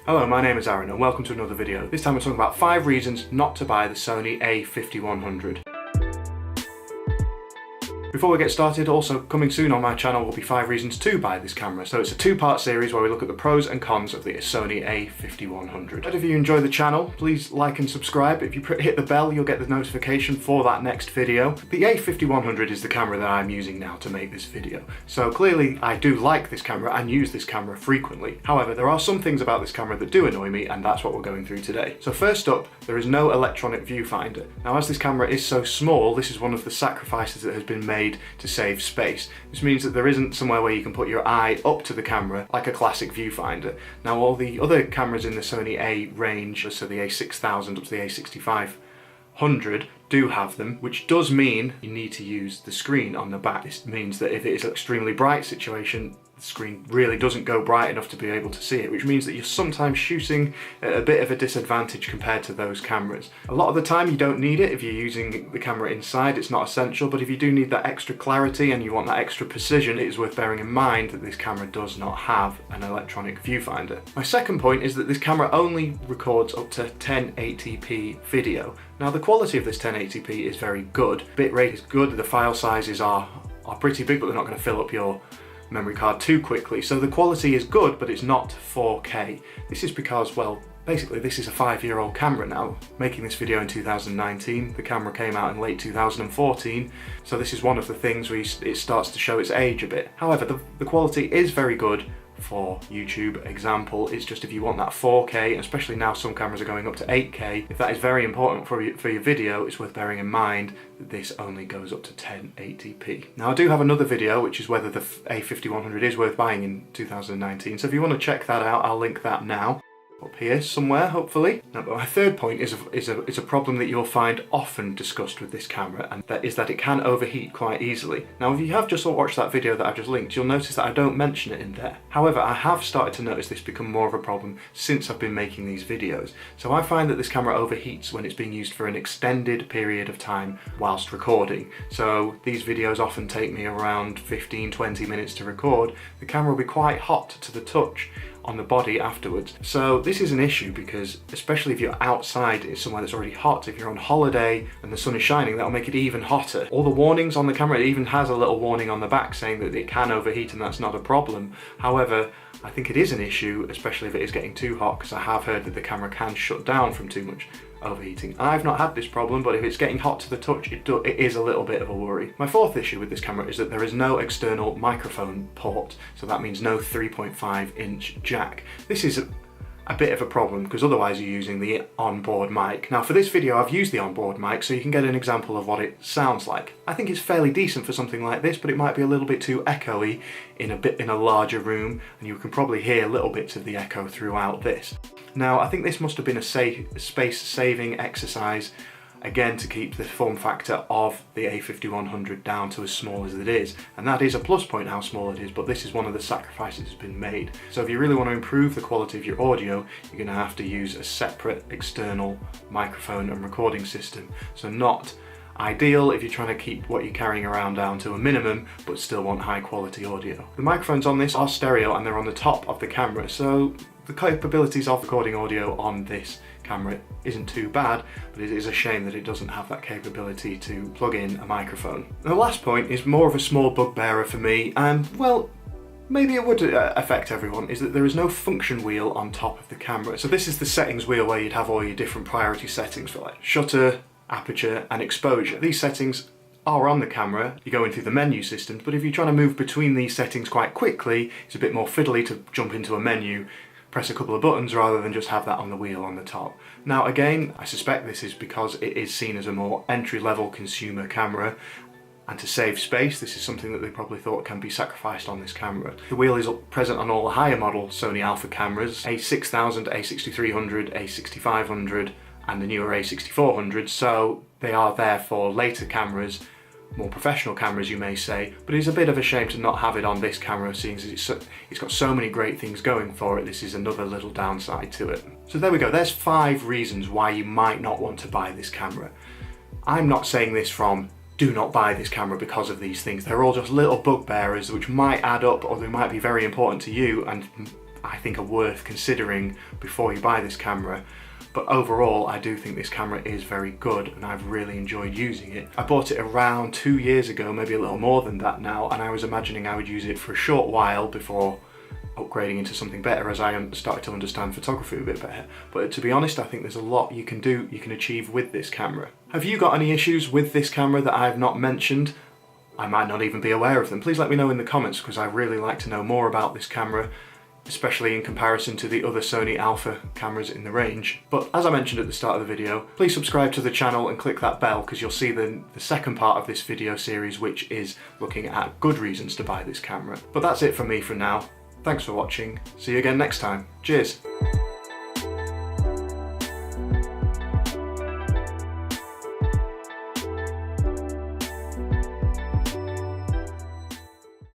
Hello, my name is Aaron and welcome to another video. This time we're talking about 5 reasons not to buy the Sony a5100. Before we get started, also coming soon on my channel will be 5 reasons to buy this camera. So it's a 2-part series where we look at the pros and cons of the Sony a5100. But if you enjoy the channel, please like and subscribe. If you hit the bell, you'll get the notification for that next video. The a5100 is the camera that I'm using now to make this video. So clearly I do like this camera and use this camera frequently. However, there are some things about this camera that do annoy me, and that's what we're going through today. So first up, there is no electronic viewfinder. Now, as this camera is so small, this is one of the sacrifices that has been made to save space. This means that there isn't somewhere where you can put your eye up to the camera like a classic viewfinder. Now, all the other cameras in the Sony A range, so the a6000 up to the a6500, do have them, which does mean you need to use the screen on the back. This means that if it is an extremely bright situation, the screen really doesn't go bright enough to be able to see it, which means that you're sometimes shooting at a bit of a disadvantage compared to those cameras. A lot of the time you don't need it if you're using the camera inside, it's not essential, but if you do need that extra clarity and you want that extra precision, it is worth bearing in mind that this camera does not have an electronic viewfinder. My second point is that this camera only records up to 1080p video. Now, the quality of this 1080p is very good. Bitrate is good, the file sizes are pretty big, but they're not going to fill up your memory card too quickly. So the quality is good, but it's not 4K. This is because, well, basically this is a 5-year-old camera now. Making this video in 2019, the camera came out in late 2014, so this is one of the things where it starts to show its age a bit. However, the quality is very good for YouTube example. It's just if you want that 4K, especially now some cameras are going up to 8K, if that is very important for your video, it's worth bearing in mind that this only goes up to 1080p. Now, I do have another video which is whether the a5100 is worth buying in 2019, so if you want to check that out, I'll link that now up here somewhere, hopefully. Now, but my third point is a problem that you'll find often discussed with this camera, and that is that it can overheat quite easily. Now, if you have just watched that video that I've just linked, you'll notice that I don't mention it in there. However, I have started to notice this become more of a problem since I've been making these videos. So I find that this camera overheats when it's being used for an extended period of time whilst recording. So these videos often take me around 15-20 minutes to record. The camera will be quite hot to the touch on the body afterwards. So this is an issue because, especially if you're outside in somewhere that's already hot, if you're on holiday and the sun is shining, that'll make it even hotter. All the warnings on the camera, it even has a little warning on the back saying that it can overheat and that's not a problem. However, I think it is an issue, especially if it is getting too hot, because I have heard that the camera can shut down from too much overheating. I've not had this problem, but if it's getting hot to the touch, it is a little bit of a worry. My fourth issue with this camera is that there is no external microphone port, so that means no 3.5-inch jack. This is a bit of a problem because otherwise you're using the onboard mic. Now, for this video I've used the onboard mic so you can get an example of what it sounds like. I think it's fairly decent for something like this, but it might be a little bit too echoey in a larger room, and you can probably hear little bits of the echo throughout this. Now, I think this must have been a space-saving exercise, again, to keep the form factor of the a5100 down to as small as it is. And that is a plus point how small it is, but this is one of the sacrifices that's been made. So if you really want to improve the quality of your audio, you're going to have to use a separate external microphone and recording system. So not ideal if you're trying to keep what you're carrying around down to a minimum, but still want high quality audio. The microphones on this are stereo and they're on the top of the camera, so the capabilities of recording audio on this camera isn't too bad, but it is a shame that it doesn't have that capability to plug in a microphone. The last point is more of a small bugbearer for me, and well, maybe it would affect everyone, is that there is no function wheel on top of the camera. So this is the settings wheel where you'd have all your different priority settings for like shutter, aperture and exposure. These settings are on the camera, you're going through the menu systems, but if you're trying to move between these settings quite quickly, it's a bit more fiddly to jump into a menu, press a couple of buttons rather than just have that on the wheel on the top. Now again, I suspect this is because it is seen as a more entry-level consumer camera, and to save space, this is something that they probably thought can be sacrificed on this camera. The wheel is present on all the higher model Sony Alpha cameras, a6000, a6300, a6500 and the newer a6400, so they are there for later cameras, more professional cameras you may say, but it's a bit of a shame to not have it on this camera, seeing as it's got so many great things going for it. This is another little downside to it. So there we go, there's 5 reasons why you might not want to buy this camera. I'm not saying this from do not buy this camera because of these things. They're all just little bugbearers which might add up, or they might be very important to you and I think are worth considering before you buy this camera. But overall, I do think this camera is very good and I've really enjoyed using it. I bought it around 2 years ago, maybe a little more than that now, and I was imagining I would use it for a short while before upgrading into something better as I started to understand photography a bit better. But to be honest, I think there's a lot you can achieve with this camera. Have you got any issues with this camera that I've not mentioned? I might not even be aware of them. Please let me know in the comments, because I really like to know more about this camera, especially in comparison to the other Sony Alpha cameras in the range. But as I mentioned at the start of the video, please subscribe to the channel and click that bell, because you'll see the second part of this video series, which is looking at good reasons to buy this camera. But that's it from me for now. Thanks for watching. See you again next time. Cheers.